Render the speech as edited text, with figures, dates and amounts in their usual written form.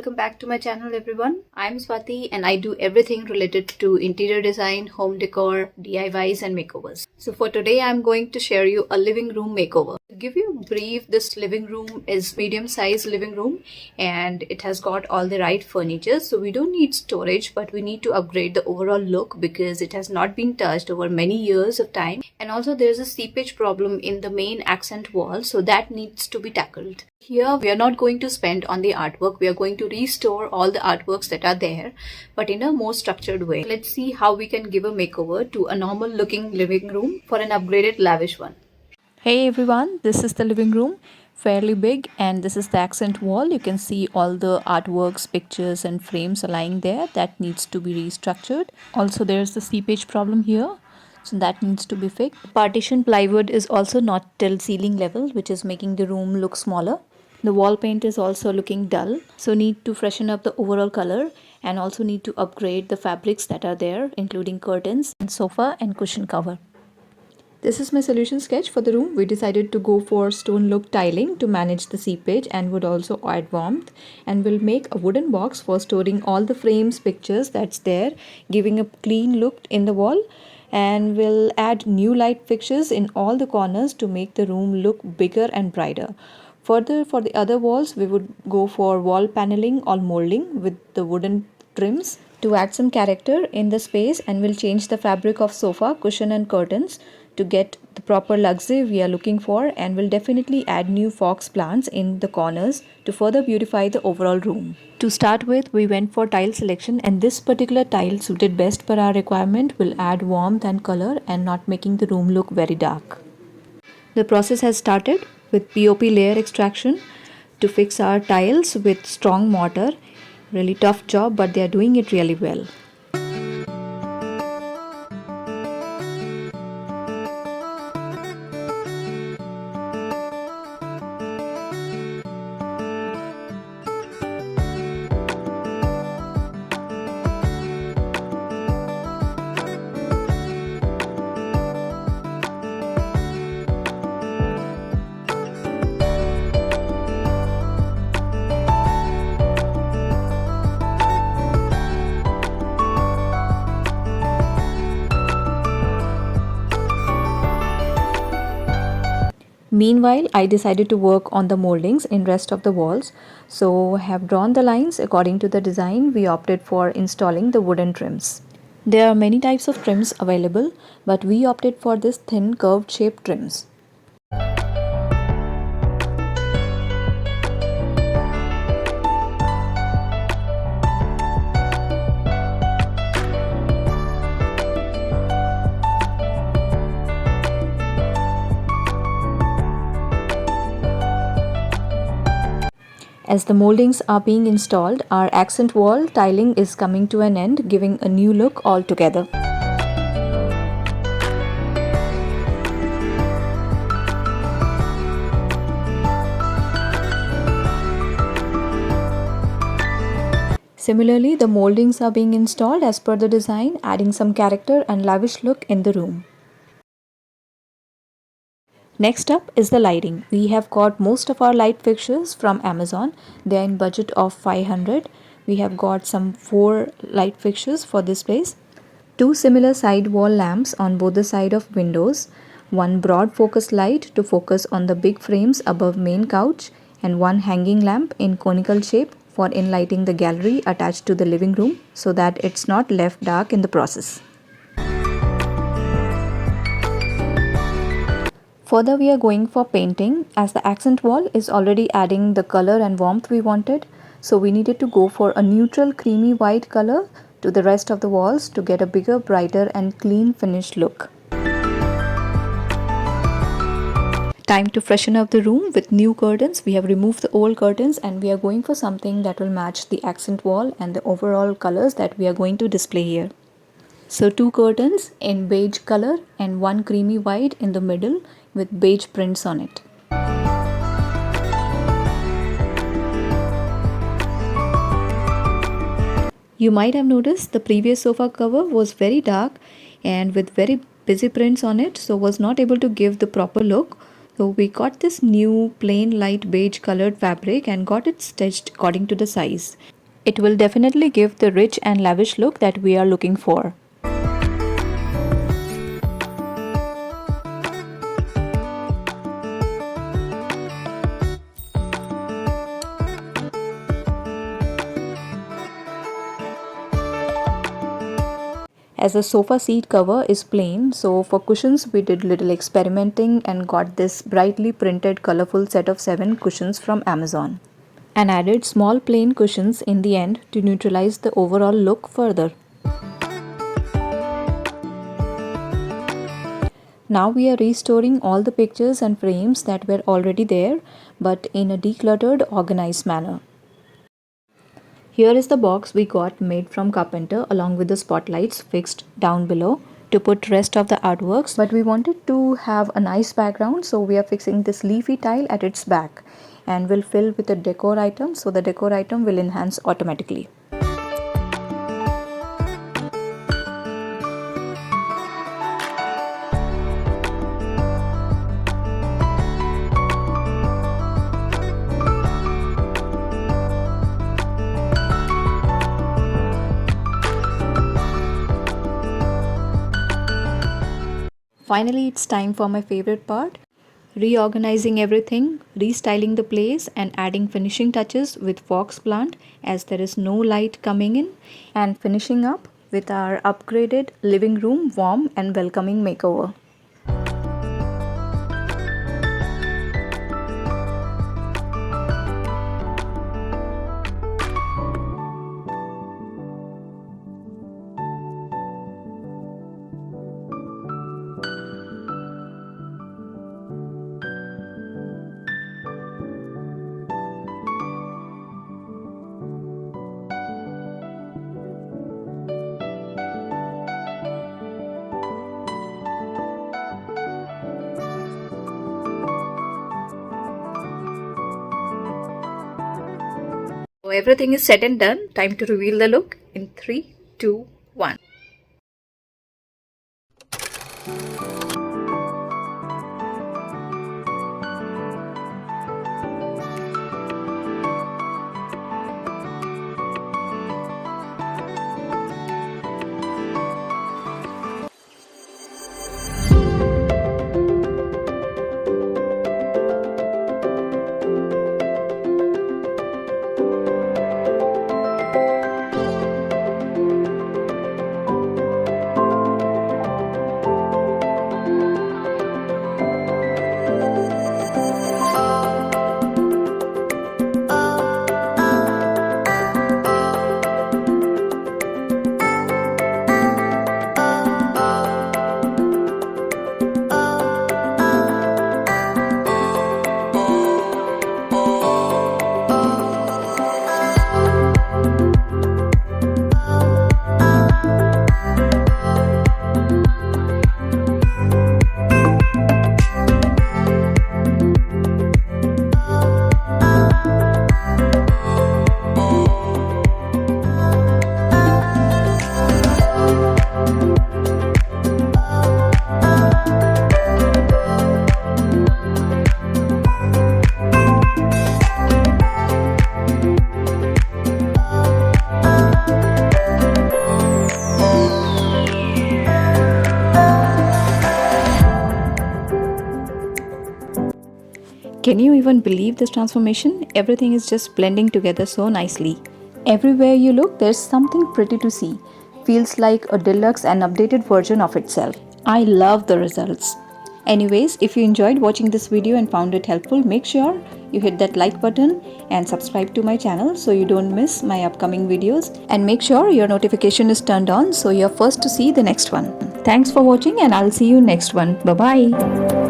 welcome back to my channel everyone. I'm Swati and I do everything related to interior design, home decor, DIYs and makeovers. So for today I'm going to share you a living room makeover. To give you a brief, this living room is medium size living room and it has got all the right furniture. So we don't need storage, but we need to upgrade the overall look because it has not been touched over many years of time. And also there's a seepage problem in the main accent wall, so that needs to be tackled. Here we are not going to spend on the artwork. We are going to restore all the artworks that are there, but in a more structured way. Let's see how we can give a makeover to a normal looking living room for an upgraded lavish one. Hey everyone, this is the living room, fairly big, and this is the accent wall. You can see all the artworks, pictures and frames are lying there. That needs to be restructured. Also there's the seepage problem here, so that needs to be fixed. Partition plywood is also not till ceiling level, which is making the room look smaller. The wall paint is also looking dull, so need to freshen up the overall color and also need to upgrade the fabrics that are there, including curtains and sofa and cushion cover. This is my solution sketch for the room. We decided to go for stone look tiling to manage the seepage and would also add warmth, and we'll make a wooden box for storing all the frames, pictures that's there, giving a clean look in the wall, and we'll add new light fixtures in all the corners to make the room look bigger and brighter. Further, for the other walls we would go for wall paneling or molding with the wooden trims to add some character in the space, and we'll change the fabric of sofa, cushion and curtains to get the proper luxury we are looking for, and will definitely add new fox plants in the corners to further beautify the overall room. To start with, we went for tile selection, and this particular tile suited best per our requirement, will add warmth and color and not making the room look very dark. The process has started with POP layer extraction to fix our tiles with strong mortar. Really tough job, but they are doing it really well. Meanwhile, I decided to work on the moldings in rest of the walls, so have drawn the lines according to the design. We opted for installing the wooden trims. There are many types of trims available, but we opted for this thin curved shaped trims. As the moldings are being installed, our accent wall tiling is coming to an end, giving a new look altogether. Similarly, the moldings are being installed as per the design, adding some character and lavish look in the room. Next up is the lighting. We have got most of our light fixtures from Amazon. They are in budget of 500. We have got some 4 light fixtures for this place. 2 similar side wall lamps on both the side of windows. 1 broad focus light to focus on the big frames above main couch, and 1 hanging lamp in conical shape for enlightening the gallery attached to the living room so that it's not left dark in the process. Further, we are going for painting, as the accent wall is already adding the color and warmth we wanted. So we needed to go for a neutral creamy white color to the rest of the walls to get a bigger, brighter and clean finished look. Time to freshen up the room with new curtains. We have removed the old curtains and we are going for something that will match the accent wall and the overall colors that we are going to display here. So 2 curtains in beige color and 1 creamy white in the middle with beige prints on it. You might have noticed the previous sofa cover was very dark and with very busy prints on it, so was not able to give the proper look. So we got this new plain light beige colored fabric and got it stitched according to the size. It will definitely give the rich and lavish look that we are looking for. As the sofa seat cover is plain, so for cushions we did little experimenting and got this brightly printed colorful set of 7 cushions from Amazon. And added small plain cushions in the end to neutralize the overall look further. Now we are restoring all the pictures and frames that were already there, but in a decluttered, organized manner. Here is the box we got made from carpenter along with the spotlights fixed down below to put rest of the artworks, but we wanted to have a nice background, so we are fixing this leafy tile at its back and will fill with a decor item, so the decor item will enhance automatically. Finally, it's time for my favorite part, reorganizing everything, restyling the place and adding finishing touches with fox plant as there is no light coming in, and finishing up with our upgraded living room warm and welcoming makeover. So everything is set and done. Time to reveal the look in 3, 2, 1. Can you even believe this transformation? Everything is just blending together so nicely. Everywhere you look, there's something pretty to see. Feels like a deluxe and updated version of itself. I love the results. Anyways, if you enjoyed watching this video and found it helpful, make sure you hit that like button and subscribe to my channel so you don't miss my upcoming videos. And make sure your notification is turned on so you're first to see the next one. Thanks for watching and I'll see you next one. Bye-bye.